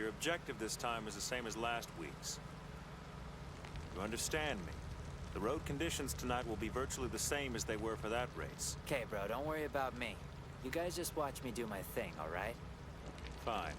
Your objective this time is the same as last week's. You understand me? The road conditions tonight will be virtually the same as they were for that race. Okay, bro, don't worry about me. You guys just watch me do my thing, alright? Fine.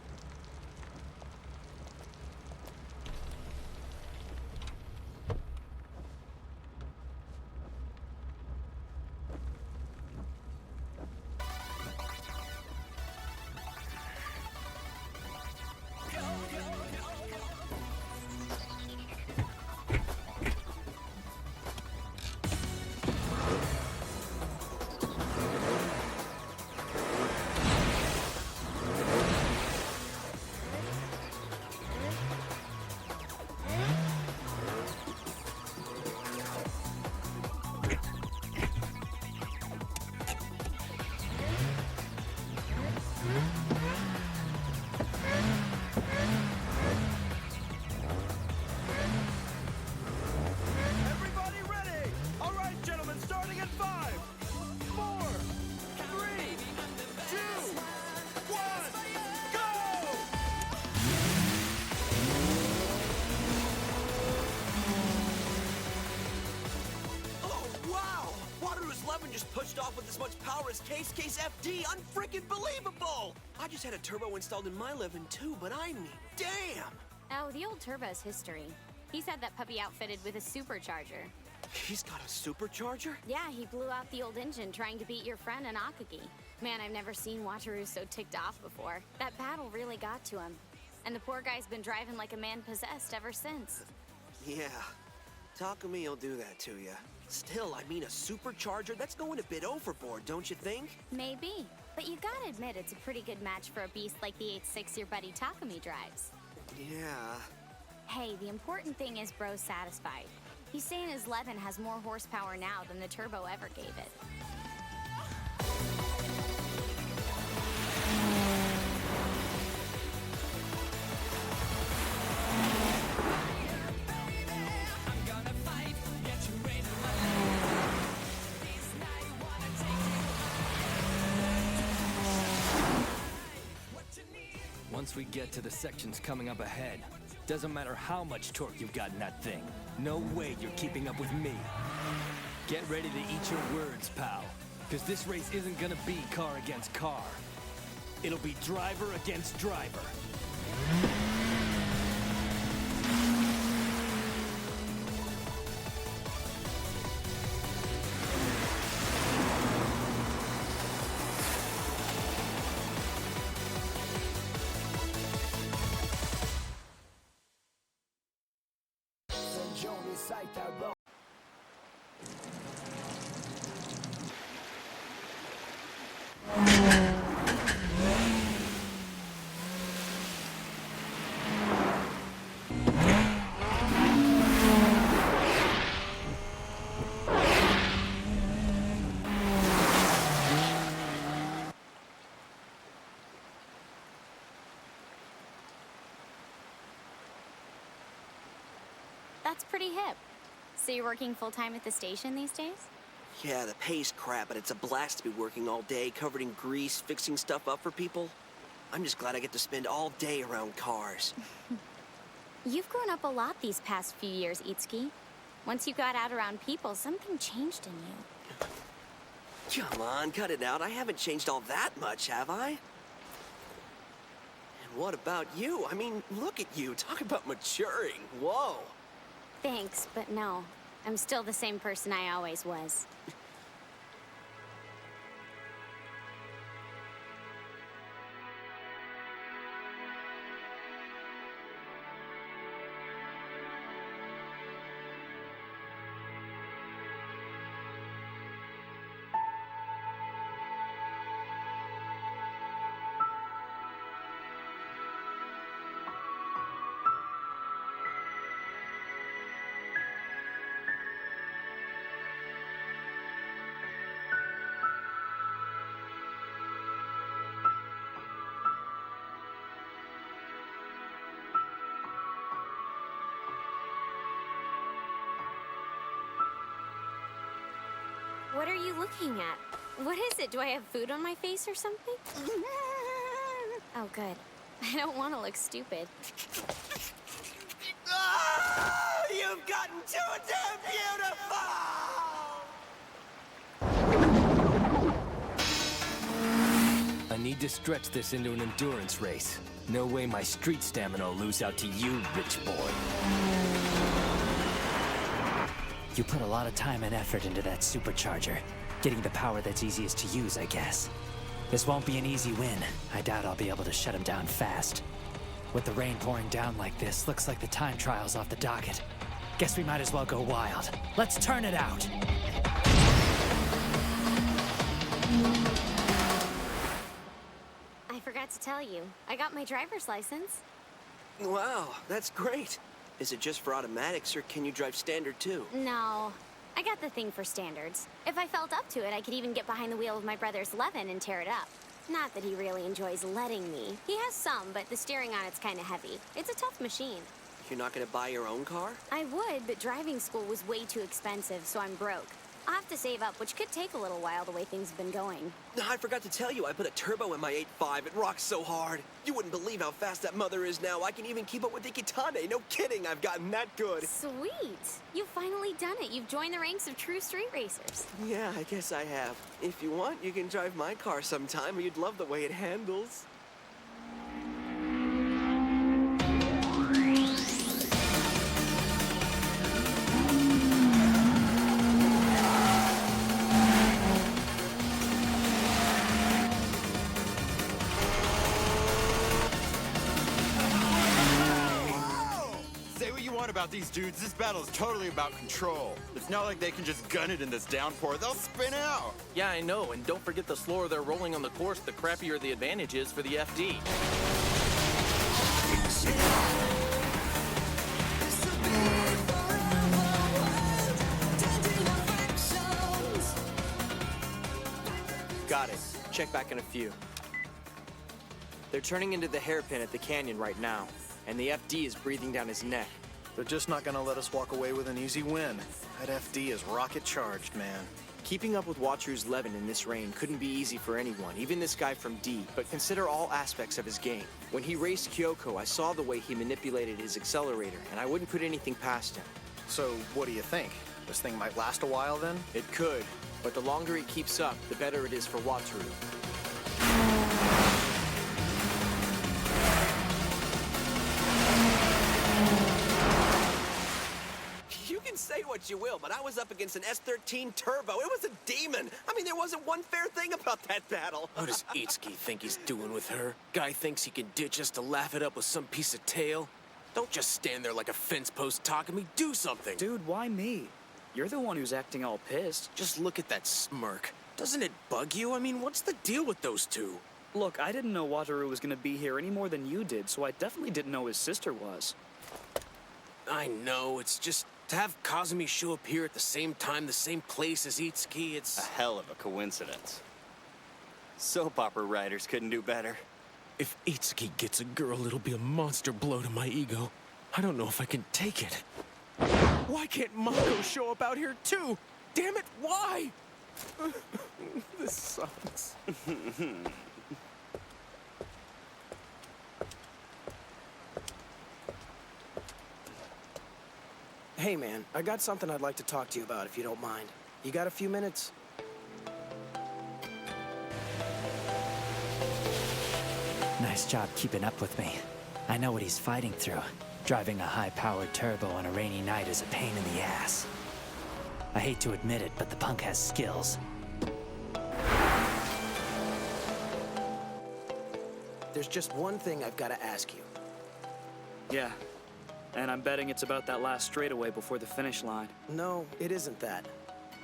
Pushed off with as much power as Case FD. Unfreaking believable! I just had a turbo installed in my 11 too, but I mean, damn! Oh, the old turbo's history. He's had that puppy outfitted with a supercharger. He's got a supercharger? Yeah, he blew out the old engine trying to beat your friend in Akagi. Man, I've never seen Wataru so ticked off before. That battle really got to him. And the poor guy's been driving like a man possessed ever since. Yeah, Takumi will do that to you. Still, I mean, a supercharger? That's going a bit overboard, don't you think? Maybe. But you gotta admit it's a pretty good match for a beast like the 86 your buddy Takumi drives. Yeah. Hey, the important thing is bro's satisfied. He's saying his 11 has more horsepower now than the turbo ever gave it. Once we get to the sections coming up ahead, doesn't matter how much torque you've got in that thing. No way you're keeping up with me. Get ready to eat your words, pal. Because this race isn't gonna be car against car. It'll be driver against driver. That's pretty hip. So you're working full-time at the station these days? Yeah, the pay's crap, but it's a blast to be working all day, covered in grease, fixing stuff up for people. I'm just glad I get to spend all day around cars. You've grown up a lot these past few years, Itsuki. Once you got out around people, something changed in you. Come on, cut it out. I haven't changed all that much, have I? And what about you? I mean, look at you. Talk about maturing. Whoa. Thanks, but no. I'm still the same person I always was. What are you looking at? What is it? Do I have food on my face or something? Oh, good. I don't want to look stupid. Ah, you've gotten too damn beautiful! I need to stretch this into an endurance race. No way my street stamina will lose out to you, rich boy. You put a lot of time and effort into that supercharger. Getting the power that's easiest to use, I guess. This won't be an easy win. I doubt I'll be able to shut him down fast. With the rain pouring down like this, looks like the time trial's off the docket. Guess we might as well go wild. Let's turn it out! I forgot to tell you, I got my driver's license. Wow, that's great. Is it just for automatics, or can you drive standard too? No, I got the thing for standards. If I felt up to it, I could even get behind the wheel of my brother's Levin and tear it up. Not that he really enjoys letting me. He has some, but the steering on it's kind of heavy. It's a tough machine. You're not gonna buy your own car? I would, but driving school was way too expensive, so I'm broke. I'll have to save up, which could take a little while the way things have been going. I forgot to tell you, I put a turbo in my 8.5. It rocks so hard. You wouldn't believe how fast that mother is now. I can even keep up with the Kitane. No kidding, I've gotten that good. Sweet! You've finally done it. You've joined the ranks of true street racers. Yeah, I guess I have. If you want, you can drive my car sometime. You'd love the way it handles. About these dudes, this battle is totally about control. It's not like they can just gun it in this downpour. They'll spin out. Yeah, I know, and don't forget the slower they're rolling on the course, the crappier the advantage is for the FD. Got it. Check back in a few. They're turning into the hairpin at the canyon right now, and the FD is breathing down his neck. They're just not gonna let us walk away with an easy win. That FD is rocket charged, man. Keeping up with Wataru's Levin in this rain couldn't be easy for anyone, even this guy from D, but consider all aspects of his game. When he raced Kyoko, I saw the way he manipulated his accelerator, and I wouldn't put anything past him. So, what do you think? This thing might last a while then? It could, but the longer it keeps up, the better it is for Wataru. Say what you will, but I was up against an S13 Turbo. It was a demon. I mean, there wasn't one fair thing about that battle. What does Itsuki think he's doing with her? Guy thinks he can ditch us to laugh it up with some piece of tail? Don't just stand there like a fence post talking me. Do something. Dude, why me? You're the one who's acting all pissed. Just look at that smirk. Doesn't it bug you? I mean, what's the deal with those two? Look, I didn't know Wataru was gonna be here any more than you did, so I definitely didn't know his sister was. I know, it's just... to have Kazumi show up here at the same time, the same place as Itsuki, it's... a hell of a coincidence. Soap opera writers couldn't do better. If Itsuki gets a girl, it'll be a monster blow to my ego. I don't know if I can take it. Why can't Mako show up out here too? Damn it, why? This sucks. Hey man, I got something I'd like to talk to you about if you don't mind. You got a few minutes? Nice job keeping up with me. I know what he's fighting through. Driving a high-powered turbo on a rainy night is a pain in the ass. I hate to admit it, but the punk has skills. There's just one thing I've got to ask you. Yeah, and I'm betting it's about that last straightaway before the finish line. No, it isn't that.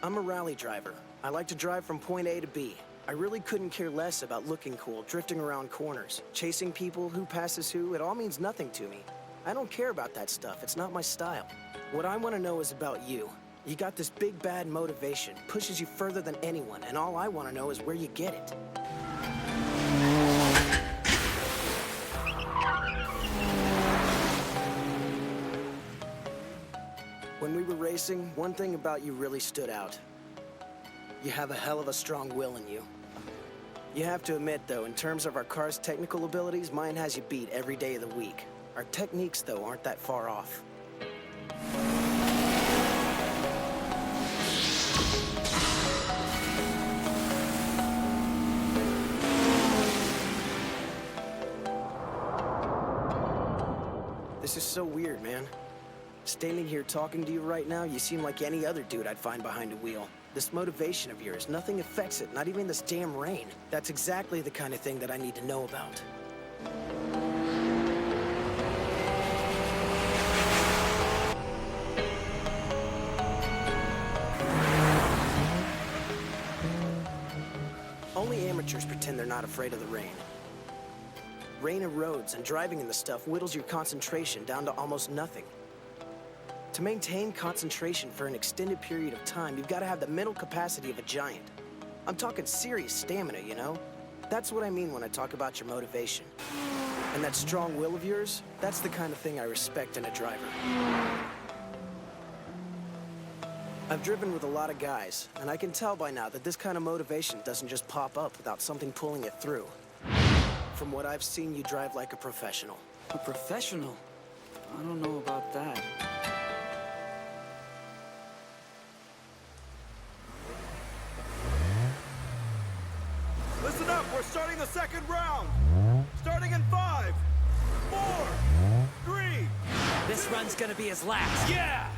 I'm a rally driver. I like to drive from point A to B. I really couldn't care less about looking cool, drifting around corners, chasing people, who passes who. It all means nothing to me. I don't care about that stuff. It's not my style. What I want to know is about you. You got this big bad motivation, pushes you further than anyone, and all I want to know is where you get it. When we were racing, one thing about you really stood out. You have a hell of a strong will in you. You have to admit, though, in terms of our car's technical abilities, mine has you beat every day of the week. Our techniques, though, aren't that far off. This is so weird, man. Standing here talking to you right now, you seem like any other dude I'd find behind a wheel. This motivation of yours, nothing affects it, not even this damn rain. That's exactly the kind of thing that I need to know about. Only amateurs pretend they're not afraid of the rain. Rain erodes, and driving in the stuff whittles your concentration down to almost nothing. To maintain concentration for an extended period of time, you've got to have the mental capacity of a giant. I'm talking serious stamina, you know? That's what I mean when I talk about your motivation. And that strong will of yours, that's the kind of thing I respect in a driver. I've driven with a lot of guys, and I can tell by now that this kind of motivation doesn't just pop up without something pulling it through. From what I've seen, you drive like a professional. A professional? I don't know about that. Listen up, we're starting the second round. Starting in 5, 4, 3. This run's gonna be his last. Yeah!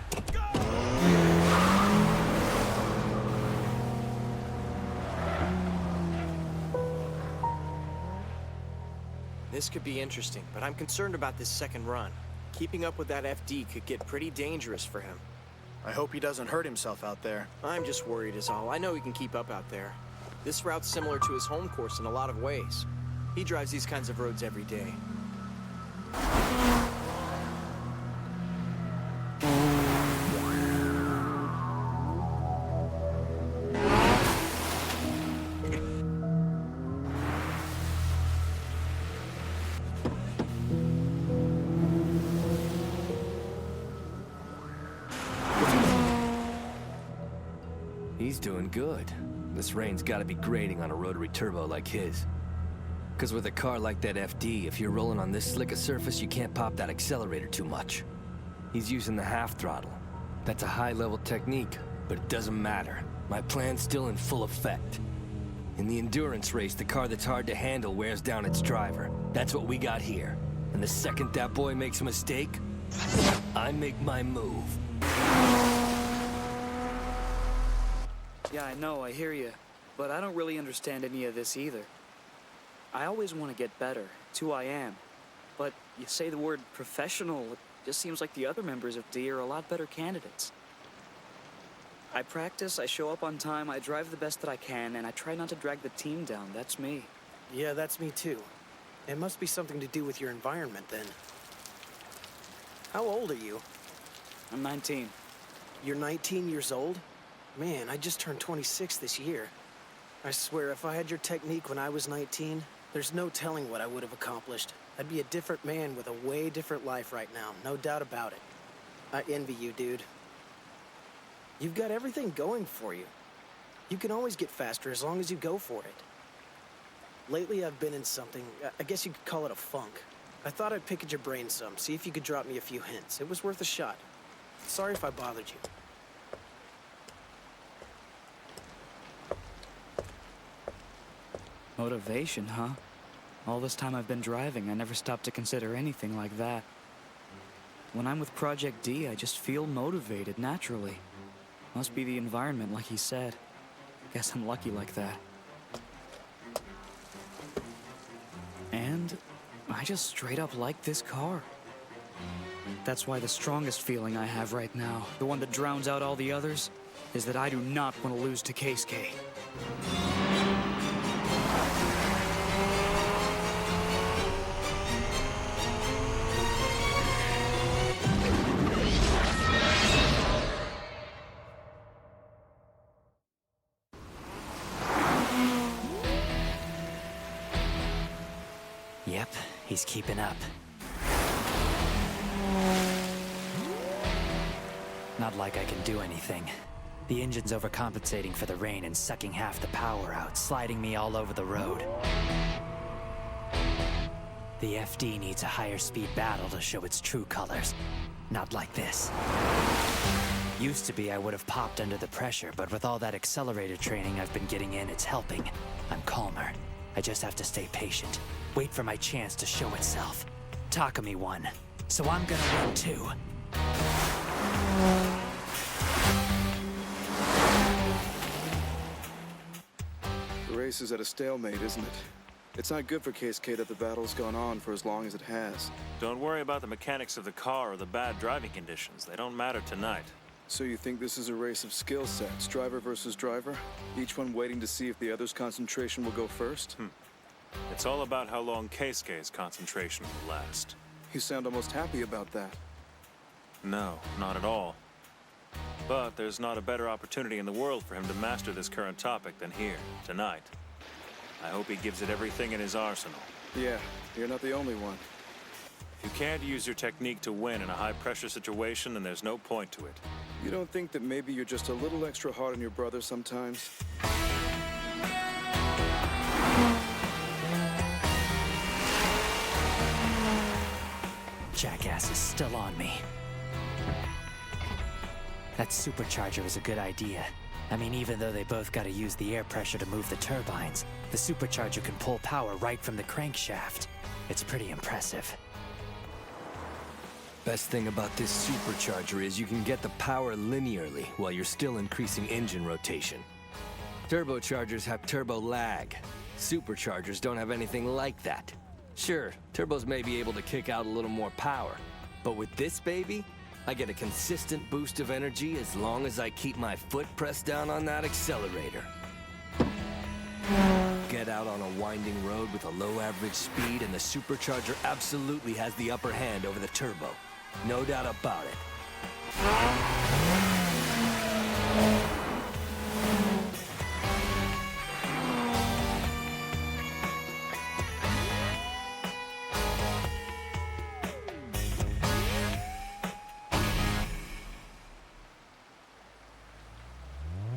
This could be interesting, but I'm concerned about this second run. Keeping up with that FD could get pretty dangerous for him. I hope he doesn't hurt himself out there. I'm just worried is all. I know he can keep up out there. This route's similar to his home course in a lot of ways. He drives these kinds of roads every day. He's doing good. This rain's gotta be grating on a rotary turbo like his. Cause with a car like that FD, if you're rolling on this slick a surface, you can't pop that accelerator too much. He's using the half throttle. That's a high-level technique, but it doesn't matter. My plan's still in full effect. In the endurance race, the car that's hard to handle wears down its driver. That's what we got here. And the second that boy makes a mistake, I make my move. Yeah, I know, I hear you. But I don't really understand any of this either. I always want to get better. It's who I am. But you say the word professional, it just seems like the other members of D are a lot better candidates. I practice, I show up on time, I drive the best that I can, and I try not to drag the team down. That's me. Yeah, that's me too. It must be something to do with your environment then. How old are you? I'm 19. You're 19 years old? Man, I just turned 26 this year. I swear, if I had your technique when I was 19, there's no telling what I would have accomplished. I'd be a different man with a way different life right now, no doubt about it. I envy you, dude. You've got everything going for you. You can always get faster as long as you go for it. Lately, I've been in something, I guess you could call it a funk. I thought I'd pick at your brain some, see if you could drop me a few hints. It was worth a shot. Sorry if I bothered you. Motivation, huh? All this time I've been driving, I never stopped to consider anything like that. When I'm with Project D, I just feel motivated naturally. Must be the environment, like he said. Guess I'm lucky like that. And I just straight up like this car. That's why the strongest feeling I have right now, the one that drowns out all the others, is that I do not want to lose to Keisuke. Yep, he's keeping up. Not like I can do anything. The engine's overcompensating for the rain and sucking half the power out, sliding me all over the road. The FD needs a higher speed battle to show its true colors. Not like this. Used to be I would have popped under the pressure, but with all that accelerator training I've been getting in, it's helping. I'm calmer. I just have to stay patient. Wait for my chance to show itself. Takumi won, so I'm gonna win too. The race is at a stalemate, isn't it? It's not good for Keisuke that the battle's gone on for as long as it has. Don't worry about the mechanics of the car or the bad driving conditions. They don't matter tonight. So you think this is a race of skill sets, driver versus driver? Each one waiting to see if the other's concentration will go first? It's all about how long Keisuke's concentration will last. You sound almost happy about that. No, not at all. But there's not a better opportunity in the world for him to master this current topic than here, tonight. I hope he gives it everything in his arsenal. Yeah, you're not the only one. If you can't use your technique to win in a high-pressure situation, then there's no point to it. You don't think that maybe you're just a little extra hard on your brother sometimes? Jackass is still on me. That supercharger was a good idea. I mean, even though they both gotta use the air pressure to move the turbines, the supercharger can pull power right from the crankshaft. It's pretty impressive. Best thing about this supercharger is you can get the power linearly while you're still increasing engine rotation. Turbochargers have turbo lag. Superchargers don't have anything like that. Sure, turbos may be able to kick out a little more power, but with this baby, I get a consistent boost of energy as long as I keep my foot pressed down on that accelerator. Get out on a winding road with a low average speed and the supercharger absolutely has the upper hand over the turbo. No doubt about it.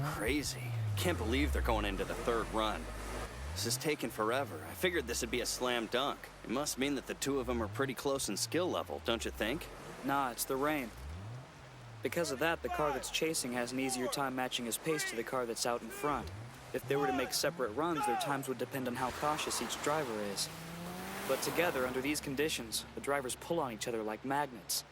Crazy. Can't believe they're going into the third run. This is taking forever. I figured this would be a slam dunk. It must mean that the two of them are pretty close in skill level, don't you think? Nah, it's the rain. Because of that, the car that's chasing has an easier time matching his pace to the car that's out in front. If they were to make separate runs, their times would depend on how cautious each driver is. But together, under these conditions, the drivers pull on each other like magnets.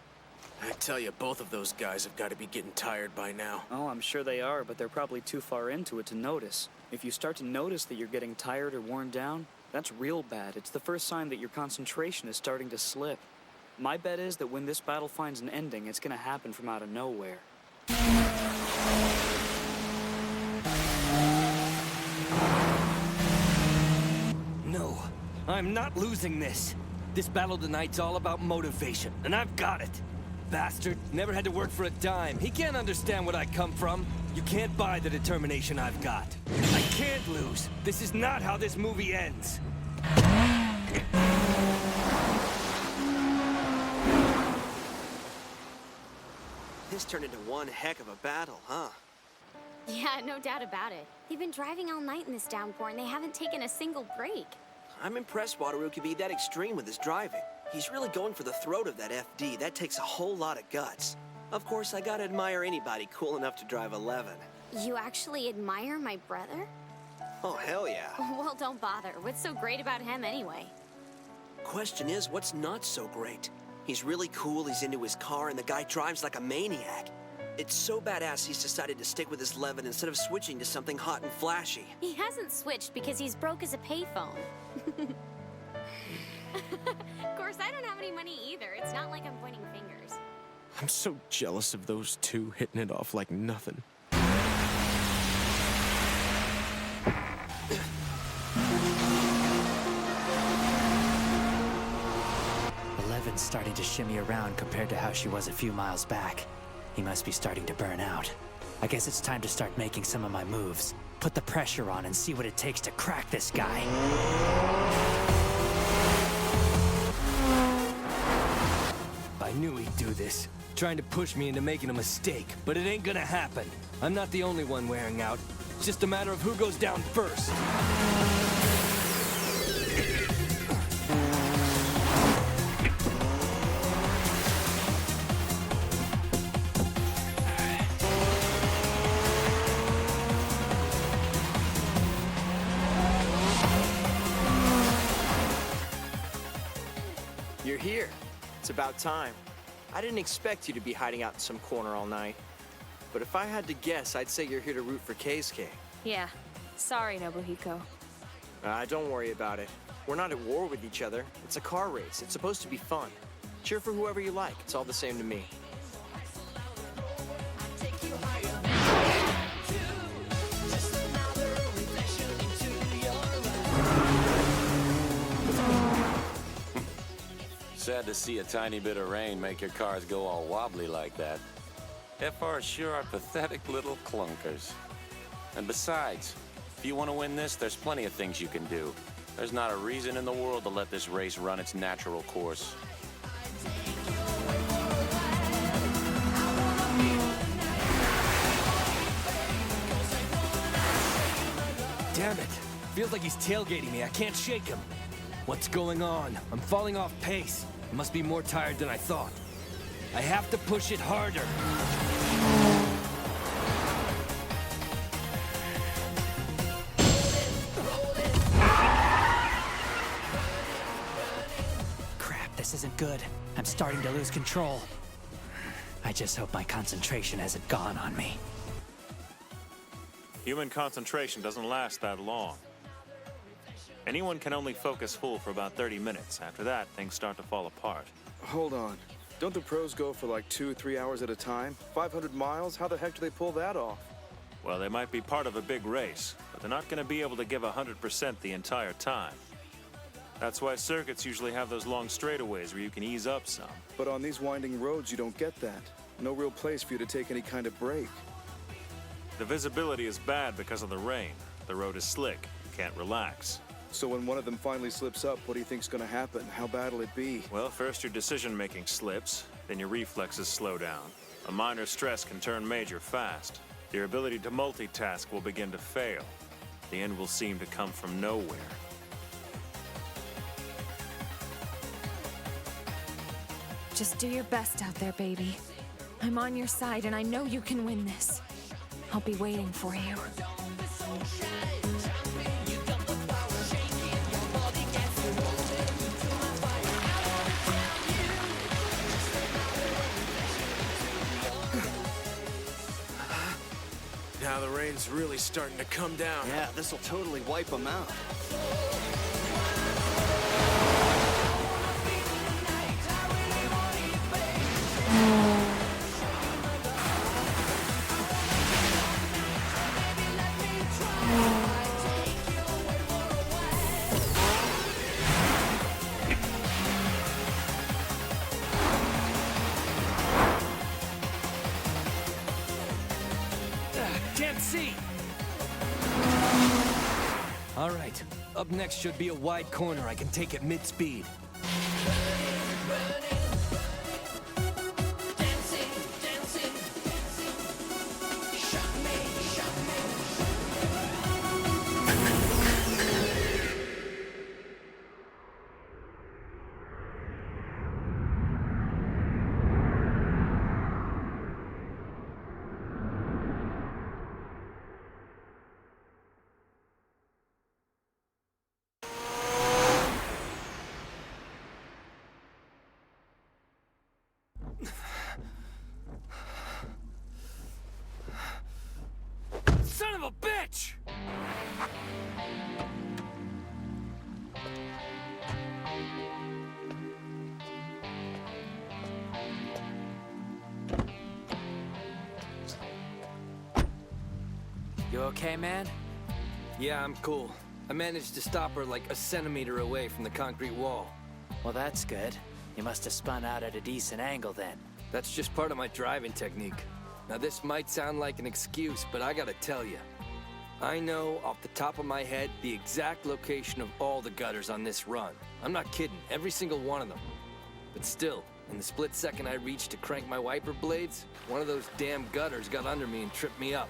I tell you, both of those guys have got to be getting tired by now. Oh, I'm sure they are, but they're probably too far into it to notice. If you start to notice that you're getting tired or worn down, that's real bad. It's the first sign that your concentration is starting to slip. My bet is that when this battle finds an ending, it's gonna happen from out of nowhere. No, I'm not losing this. This battle tonight's all about motivation, and I've got it. Bastard never had to work for a dime. He can't understand what I come from. You can't buy the determination I've got. I can't lose. This is not how this movie ends. This turned into one heck of a battle, huh? Yeah, no doubt about it. They've been driving all night in this downpour and they haven't taken a single break. I'm impressed Wataru could be that extreme with his driving. He's really going for the throat of that FD. That takes a whole lot of guts. Of course, I gotta admire anybody cool enough to drive 11. You actually admire my brother? Oh, hell yeah. Well, don't bother. What's so great about him anyway? Question is, what's not so great? He's really cool, he's into his car, and the guy drives like a maniac. It's so badass he's decided to stick with his Levin instead of switching to something hot and flashy. He hasn't switched because he's broke as a payphone. Of course, I don't have any money either. It's not like I'm pointing fingers. I'm so jealous of those two hitting it off like nothing. 11's starting to shimmy around compared to how she was a few miles back. He must be starting to burn out. I guess it's time to start making some of my moves. Put the pressure on and see what it takes to crack this guy. I knew he'd do this, trying to push me into making a mistake, but it ain't gonna happen. I'm not the only one wearing out. It's just a matter of who goes down first. You're here. It's about time. I didn't expect you to be hiding out in some corner all night. But if I had to guess, I'd say you're here to root for Keisuke. Yeah. Sorry, Nobuhiko. Don't worry about it. We're not at war with each other. It's a car race. It's supposed to be fun. Cheer for whoever you like. It's all the same to me. Sad to see a tiny bit of rain make your cars go all wobbly like that. FRs sure are pathetic little clunkers. And besides, if you want to win this, there's plenty of things you can do. There's not a reason in the world to let this race run its natural course. Damn it. Feels like he's tailgating me. I can't shake him. What's going on? I'm falling off pace. I must be more tired than I thought. I have to push it harder. Crap, this isn't good. I'm starting to lose control. I just hope my concentration hasn't gone on me. Human concentration doesn't last that long. Anyone can only focus full for about 30 minutes. After that, things start to fall apart. Hold on. Don't the pros go for like 2-3 hours at a time? 500 miles? How the heck do they pull that off? Well, they might be part of a big race, but they're not going to be able to give 100% the entire time. That's why circuits usually have those long straightaways where you can ease up some. But on these winding roads, you don't get that. No real place for you to take any kind of break. The visibility is bad because of the rain. The road is slick. You can't relax. So when one of them finally slips up, what do you think's gonna happen? How bad will it be? Well, first your decision-making slips, then your reflexes slow down. A minor stress can turn major fast. Your ability to multitask will begin to fail. The end will seem to come from nowhere. Just do your best out there, baby. I'm on your side, and I know you can win this. I'll be waiting for you. Now the rain's really starting to come down. Yeah, this'll totally wipe them out. Can't see! All right, up next should be a wide corner I can take at mid-speed. Son of a bitch! You okay, man? Yeah, I'm cool. I managed to stop her like a centimeter away from the concrete wall. Well, that's good. You must have spun out at a decent angle then. That's just part of my driving technique. Now this might sound like an excuse, but I gotta tell you, I know off the top of my head the exact location of all the gutters on this run. I'm not kidding, every single one of them. But still, In the split second I reached to crank my wiper blades, one of those damn gutters got under me and tripped me up.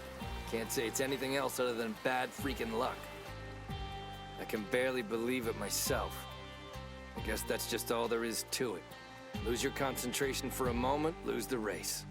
Can't say it's anything else other than bad freaking luck. I can barely believe it myself. I guess that's just all there is to it. Lose your concentration for a moment, lose the race.